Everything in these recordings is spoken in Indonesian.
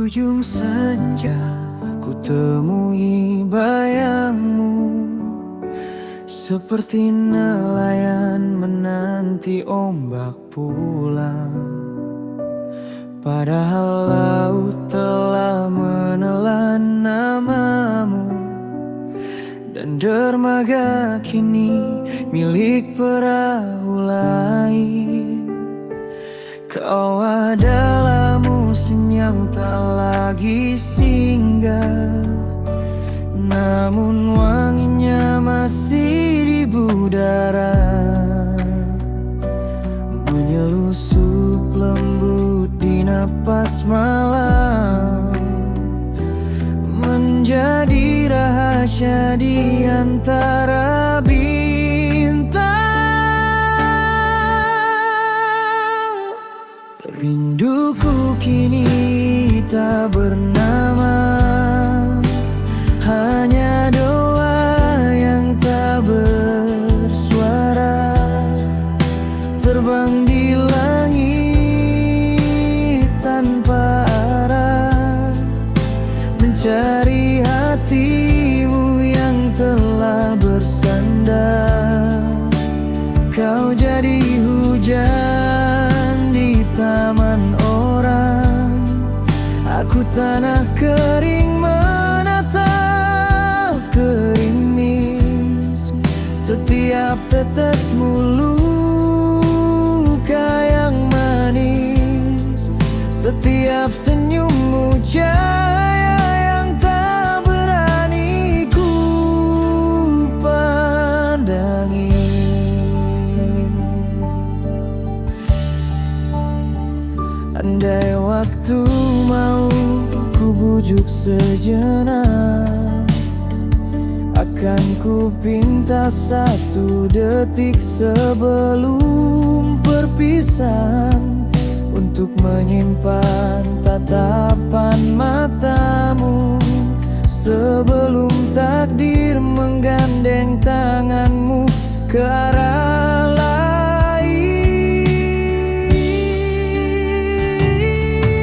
ujung senja ku temui bayangmu, seperti nelayan menanti ombak pulang. Padahal laut telah menelan namamu, dan dermaga kini milik perahu lain. Kau adalah musim yang tak lagi singgah, namun wanginya masih di budara, menyelusup lembut di napas malam, menjadi rahasia di antara bintang. Rinduku kini tak bernama, hanya doa yang tak bersuara, terbang di langit tanpa arah, mencari hatimu yang telah bersandar. Kau jadi hujan di taman orang, aku tanah kering menatap gerimis. Setiap tetesmu luka yang manis, setiap senyummu cahaya yang tak berani ku pandangi. Andai waktu mau ku bujuk sejenak, akan ku pinta satu detik sebelum perpisahan, untuk menyimpan tatapan matamu, sebelum takdir menggandeng tanganmu ke arah lain.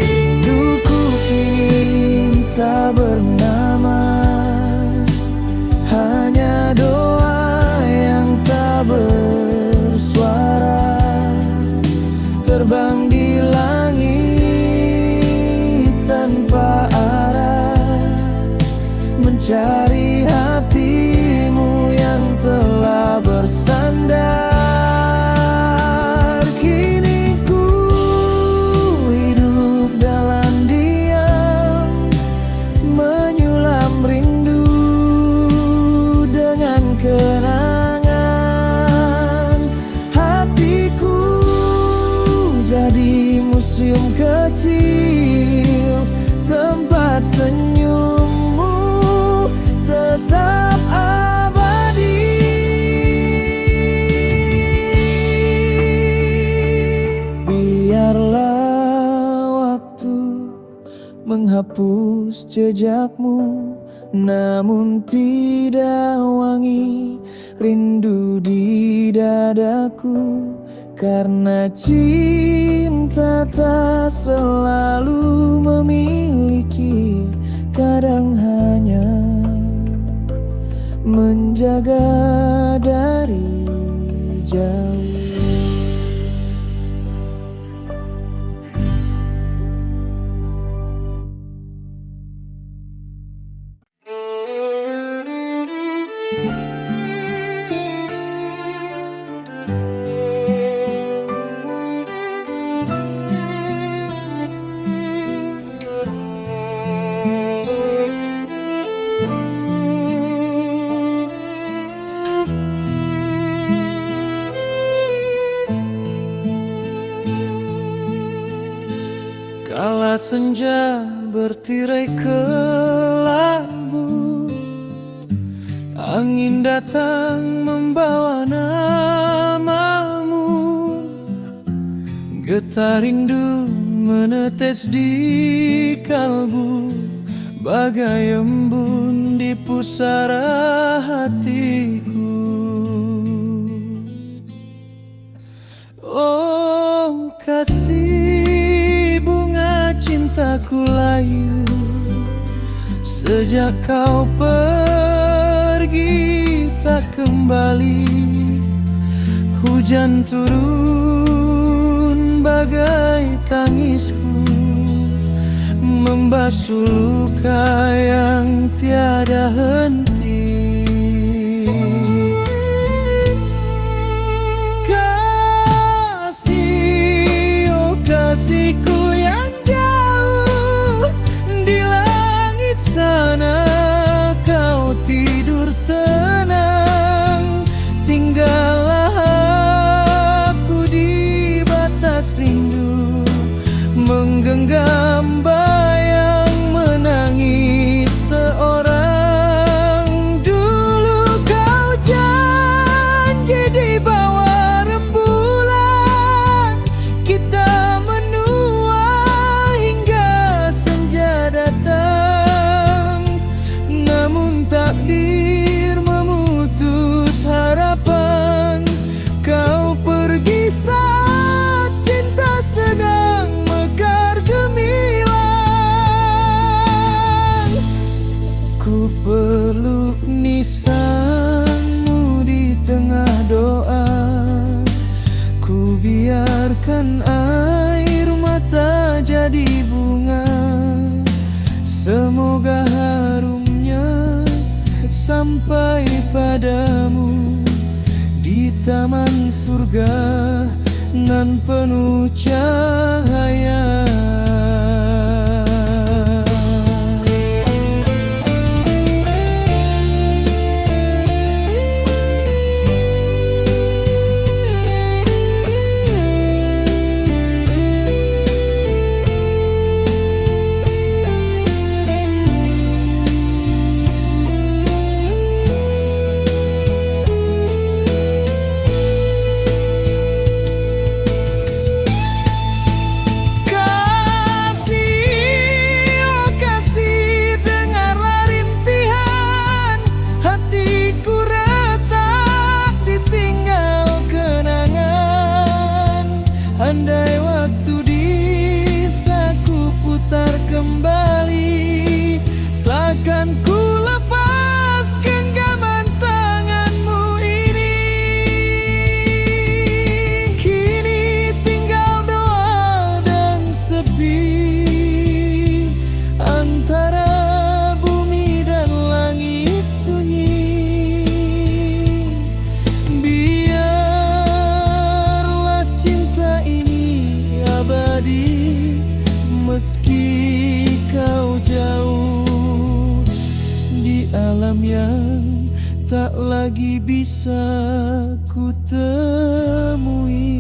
Rinduku kini tak bernama, hanya doa yang tak bersuara, terbang di langit tanpa arah, mencari hatimu yang telah bersandar. Kini ku hidup dalam diam, menyulam rindu dengan kenangan. Hatiku jadi museum kecil, tempat senyummu tetap abadi. Biarlah waktu menghapus jejakmu, namun tidak wangi rindu di dadaku. Karena cinta tak selalu memiliki, kadang hanya menjaga dari jauh. Kala senja bertirai kelabu, angin datang membawa namamu. Getar rindu menetes di kalbu, bagai embun di pusara hatiku. Oh kasih bunga cinta aku layu. Sejak kau pergi tak kembali, hujan turun bagai tangisku, membasuh luka yang tiada henti. Kasih, oh kasihku yang jauh di langit sana, kau tidur tenang, tinggallah aku di batas rindu, menggenggam bayang menangis seorang. Dulu kau janji di bawah rembulan, kita menua hingga senja datang. Namun takdir memutus harapan, kau pergi saat cinta sedang mekar gemilang. Ku peluk nisanmu di tengah doa, ku biarkan air mata jadi bunga. Semoga harumnya sampai padamu di taman surga nan penuh cahaya. Andai waktu bisa ku putar kembali, takkan ku lepas genggaman tanganmu ini. Kini tinggal doa dan sepi, antara bumi dan langit sunyi. Meski kau jauh di alam yang tak lagi bisa ku temui.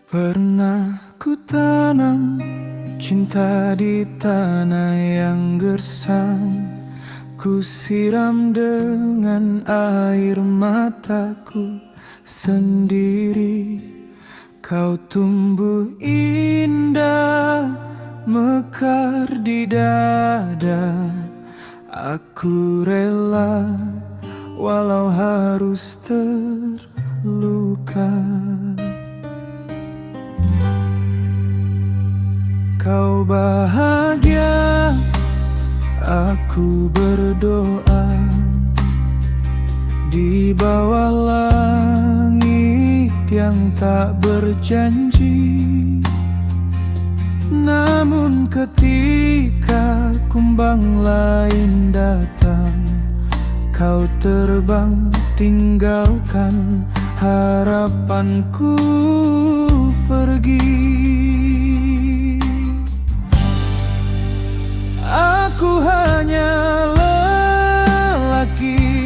Pernah ku tanam cinta di tanah yang gersang, ku siram dengan air mataku sendiri. Kau tumbuh indah mekar di dada, aku rela walau harus terluka. Kau bahagia, aku berdoa di bawah langit yang tak berjanji. Namun ketika kumbang lain datang, kau terbang tinggalkan harapanku pergi. Aku hanya lelaki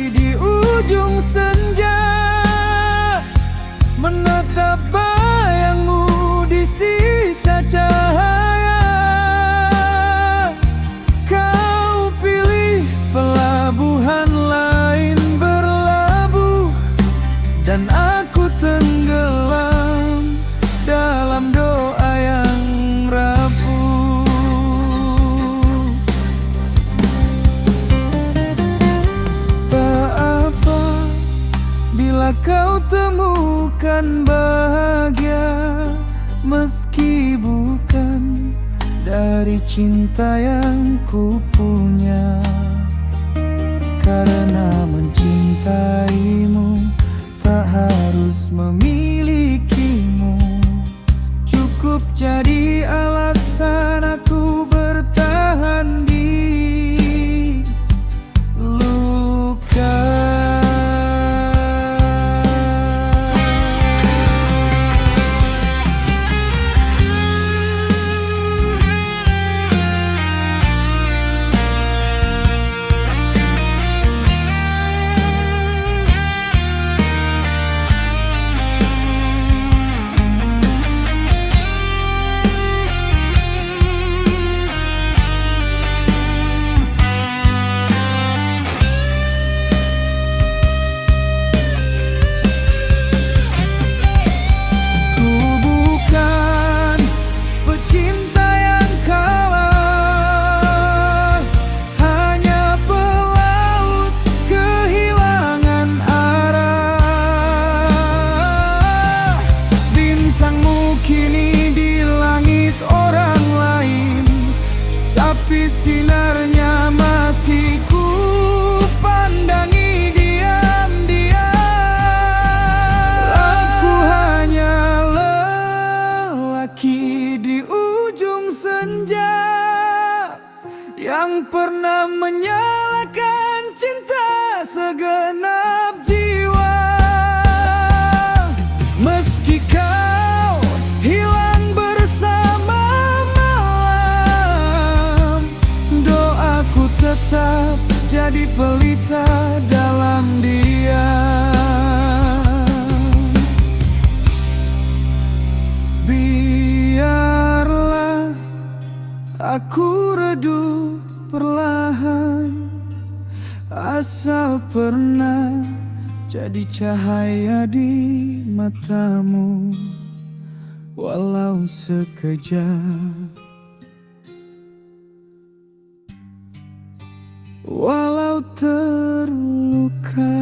dan aku tenggelam dalam doa yang rapuh. Tak apa bila kau temukan bahagia, meski bukan dari cinta yang ku punya. Karena mencintaimu tak harus memilikimu, cukup jadi alasan aku bertahan di luka. Tapi sinarnya masih ku pandangi diam-diam. Aku hanya lelaki di ujung senja yang pernah menyalakan cinta segenap jiwa. Meski kau hilang bersama malam, doaku tetap jadi pelita dalam diam. Biarlah aku redup perlahan, asal pernah jadi cahaya di matamu, walau sekejap, walau terluka.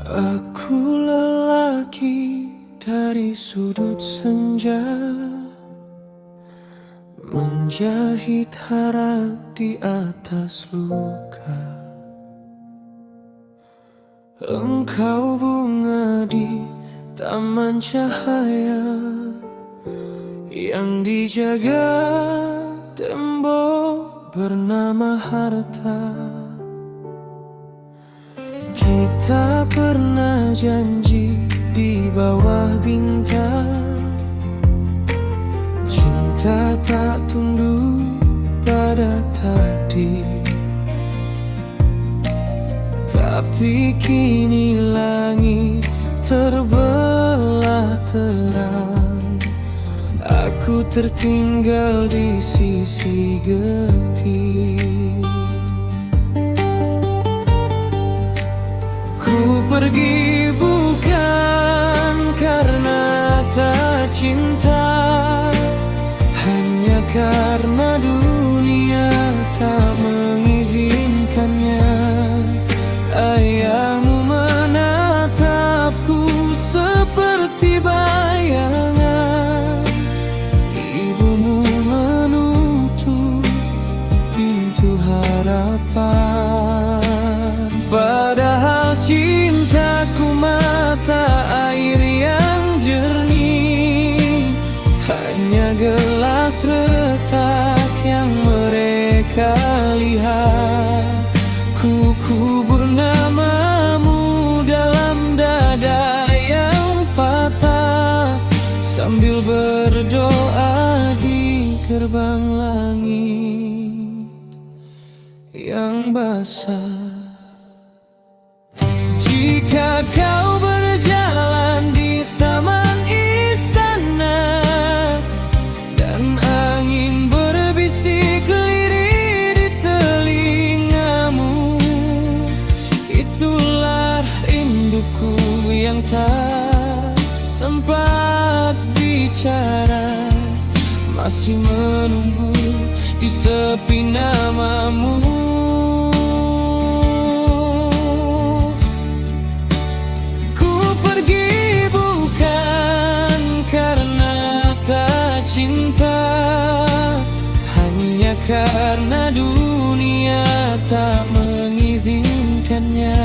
Aku lelaki dari sudut senja, menjahit harap di atas luka. Engkau bunga di taman cahaya yang dijaga tembok bernama harta. Kita pernah janji di bawah bintang, cinta tak tunduk pada takdir. Tapi kini langit terbelah terang, aku tertinggal di sisi getir. Ku pergi bukan karena tak cinta, hanya karena dunia tak mengizinkannya. Ayahmu menatapku seperti bayangan, ibumu menutup pintu harapan. Padahal cintaku mata air yang jernih, hanya gelas retak yang mereka lihat. Ku kubur namamu dalam dada yang patah, sambil berdoa di gerbang langit. langit yang basah. Jika kau berjalan di taman istana dan angin berbisik lirih di telingamu, itulah rinduku yang tak sempat bicara, masih menunggu di sepi namamu. Ku pergi bukan karena tak cinta, hanya karena dunia tak mengizinkannya.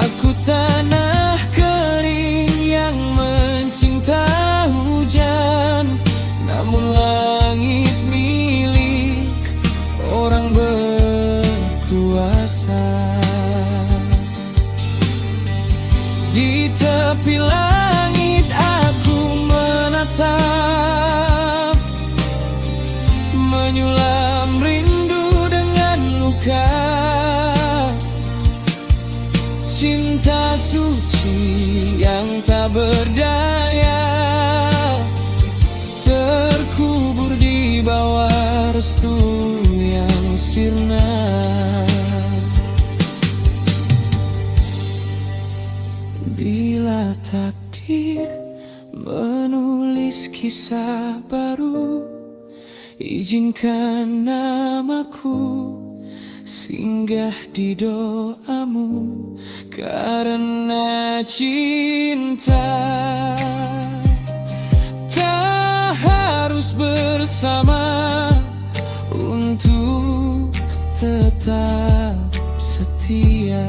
Aku tanah kering yang mencinta hujan, namun langit milik orang berkuasa. Di tepi langit aku menatap, menyulam rindu dengan luka. Cinta suci yang tak berdaya, terkubur di bawah restu yang sirna. Bila takdir menulis kisah baru, izinkan namaku singgah di doamu, karena cinta tak harus bersama untuk tetap setia.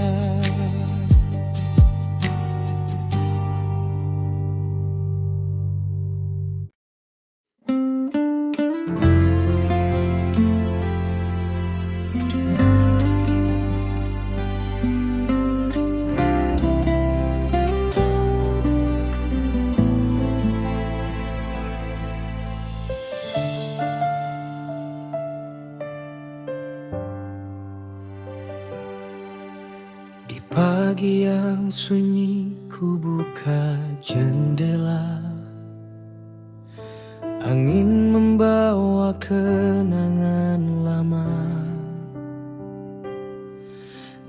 Di pagi yang sunyi ku buka jendela, angin membawa kenangan lama.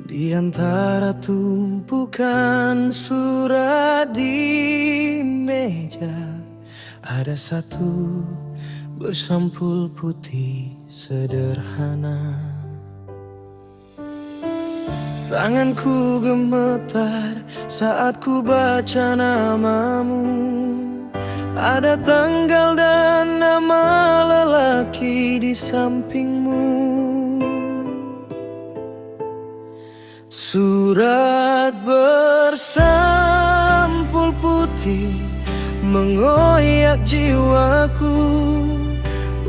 Di antara tumpukan surat di meja, ada satu bersampul putih sederhana. Tanganku gemetar saat ku baca namamu, ada tanggal dan nama lelaki di sampingmu. Surat bersampul putih mengoyak jiwaku,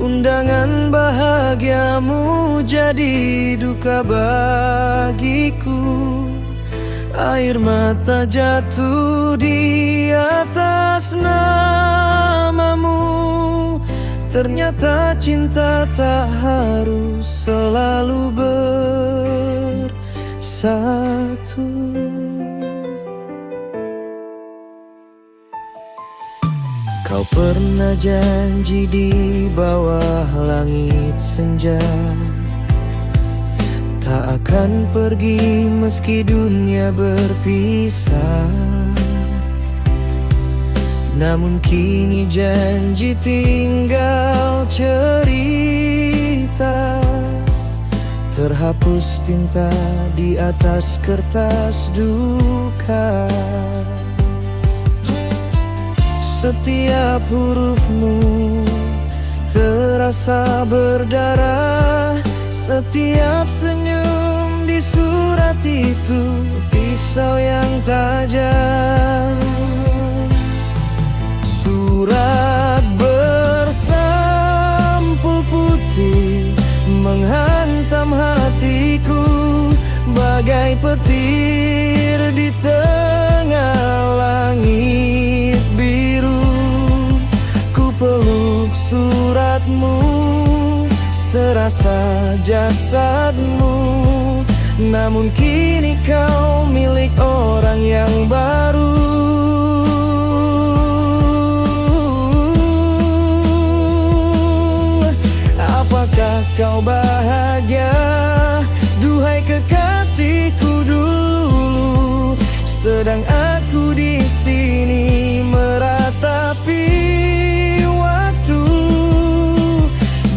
undangan bahagiamu jadi duka bagiku. Air mata jatuh di atas namamu, ternyata cinta tak harus selalu bersatu. Kau pernah janji di bawah langit senja, tak akan pergi meski dunia berpisah. Namun kini janji tinggal cerita, terhapus tinta di atas kertas duka. Setiap hurufmu terasa berdarah, setiap senyum di surat itu pisau yang tajam. Surat bersampul putih menghantam hatiku, bagai petir di tengah langit biru. Ku peluk suratmu terasa jasadmu. Namun kini kau milik orang yang baru. Apakah kau bahagia? Duhai kekasihku dulu, sedang aku di sini meratapi waktu.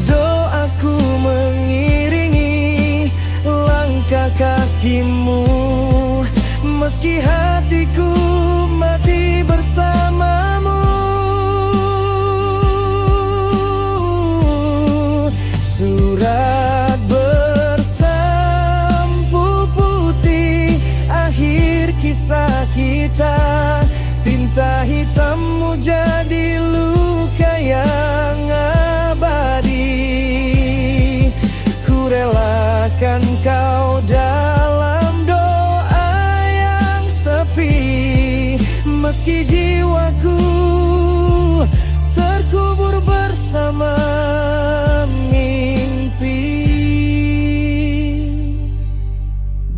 Doaku mengiringi langkah kakimu, meski hatiku mati bersamamu. Surat bersampu putih, akhir kisah kita. Tinta hitammu jadi luka yang abadi. Ku relakan kau dalam doa yang sepi, meski jiwaku terkubur bersama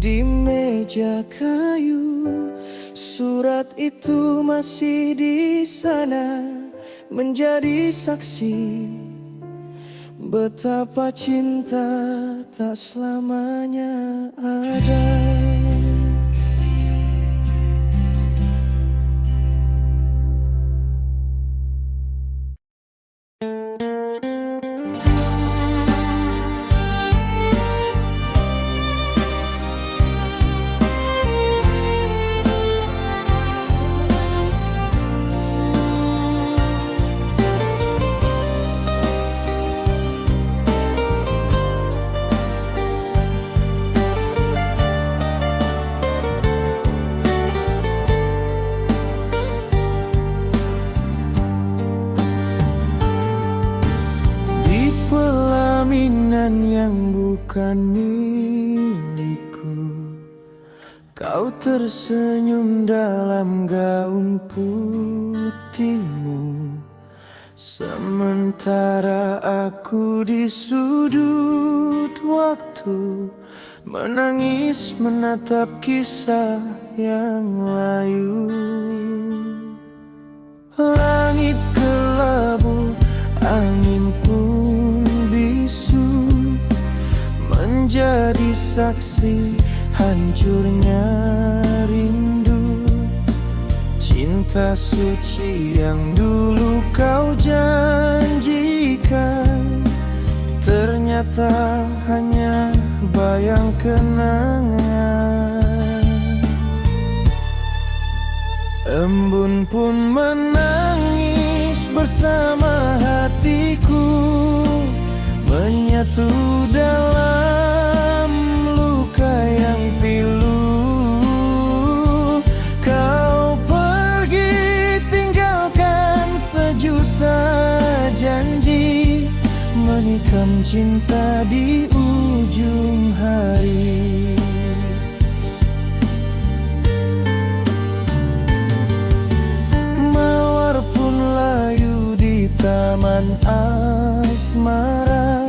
di meja kayu. Surat itu masih di sana, menjadi saksi betapa cinta tak selamanya ada. Yang bukan milikku, kau tersenyum dalam gaun putihmu, sementara aku di sudut waktu menangis menatap kisah yang layu. Langit kelabu, angin pun bisu, menjadi saksi hancurnya rindu. Cinta suci yang dulu kau janjikan, ternyata hanya bayang kenangan. Embun pun menangis bersama hatiku, menyatu dalam luka yang pilu. Kau pergi tinggalkan sejuta janji, menikam cinta di ujung hari. Mawar pun layu di taman asmara,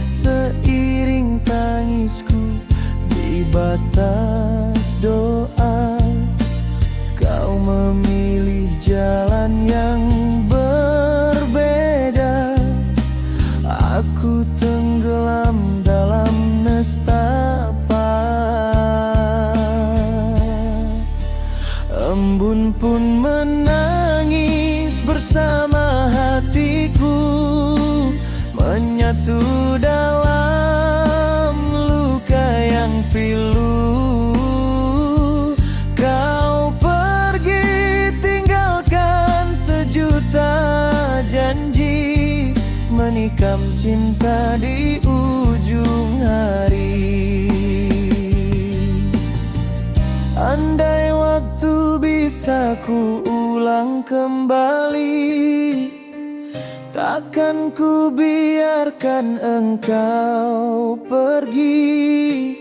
seiring tangisku di batas doa. Kau memilih jalan yang berbeda, aku tenggelam dalam nestapa. Embun pun menangis bersama hatiku, menyatu dalam luka yang pilu. Kau pergi tinggalkan sejuta janji, menikam cinta di ujung hari. Andai waktu bisa ku ulang kembali, takkan ku biarkan engkau pergi.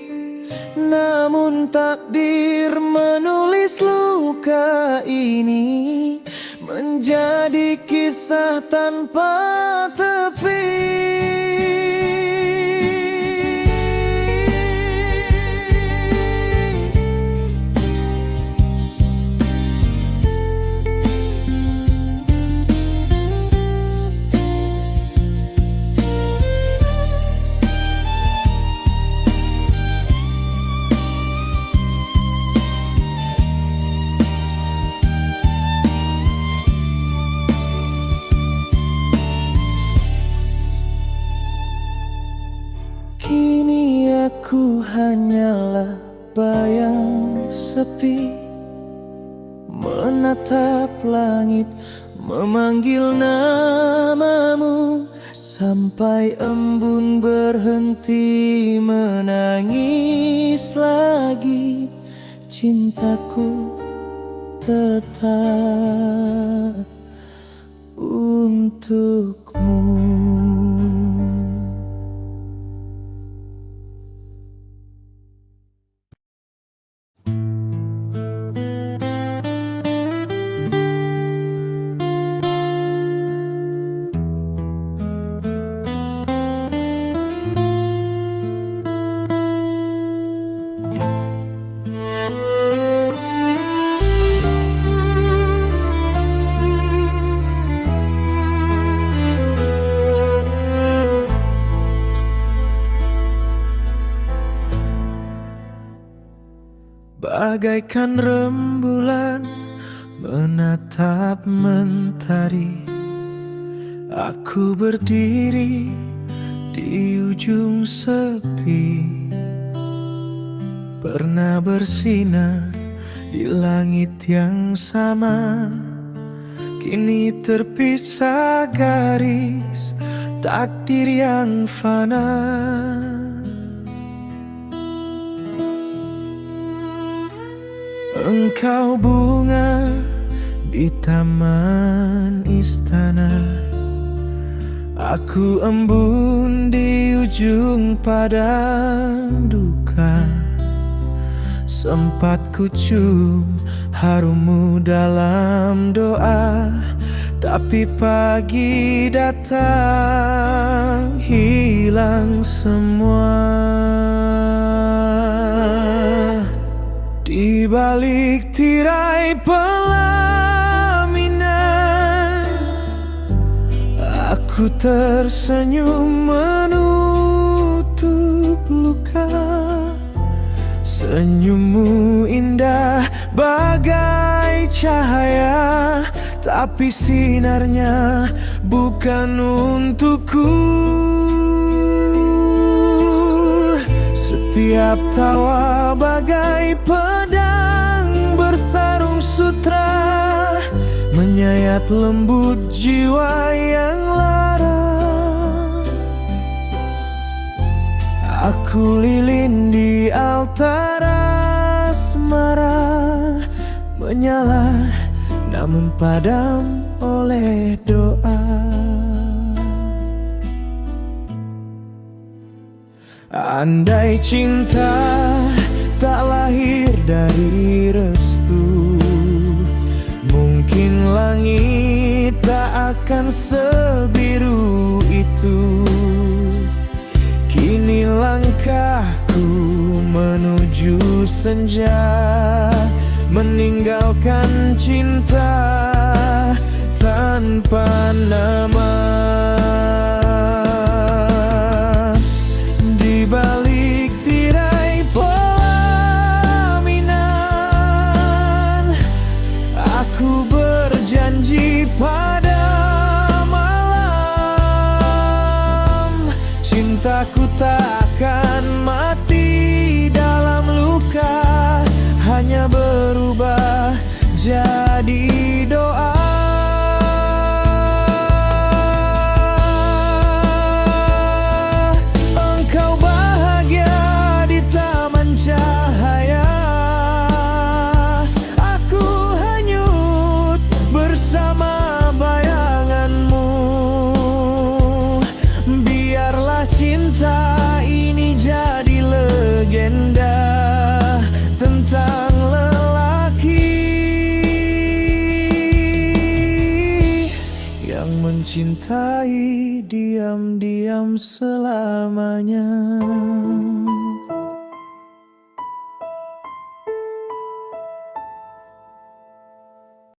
Namun takdir menulis luka ini menjadi kisah tanpa tepi. hanyalah bayang sepi, menatap langit memanggil namamu, sampai embun berhenti menangis lagi. Cintaku tetap untukmu. Bagaikan rembulan menatap mentari, aku berdiri di ujung sepi. Pernah bersinar di langit yang sama, kini terpisah garis takdir yang fana. Engkau bunga di taman istana, aku embun di ujung padang duka. Sempat ku cium harummu dalam doa, tapi pagi datang hilang semua. Di balik tirai pelaminan, aku tersenyum menutup luka. Senyummu indah bagai cahaya, tapi sinarnya bukan untukku. Setiap tawa bagai pedang bersarung sutra, menyayat lembut jiwa yang lara. Aku lilin di altara asmara, menyala namun padam oleh doa. Andai cinta tak lahir dari restu, mungkin langit tak akan sebiru itu. Kini langkahku menuju senja, meninggalkan cinta tanpa nama. Di balik tirai pelaminan, aku berjanji pada malam, cintaku tak akan mati dalam luka, hanya berubah jadi doa. Mencintai diam-diam selamanya.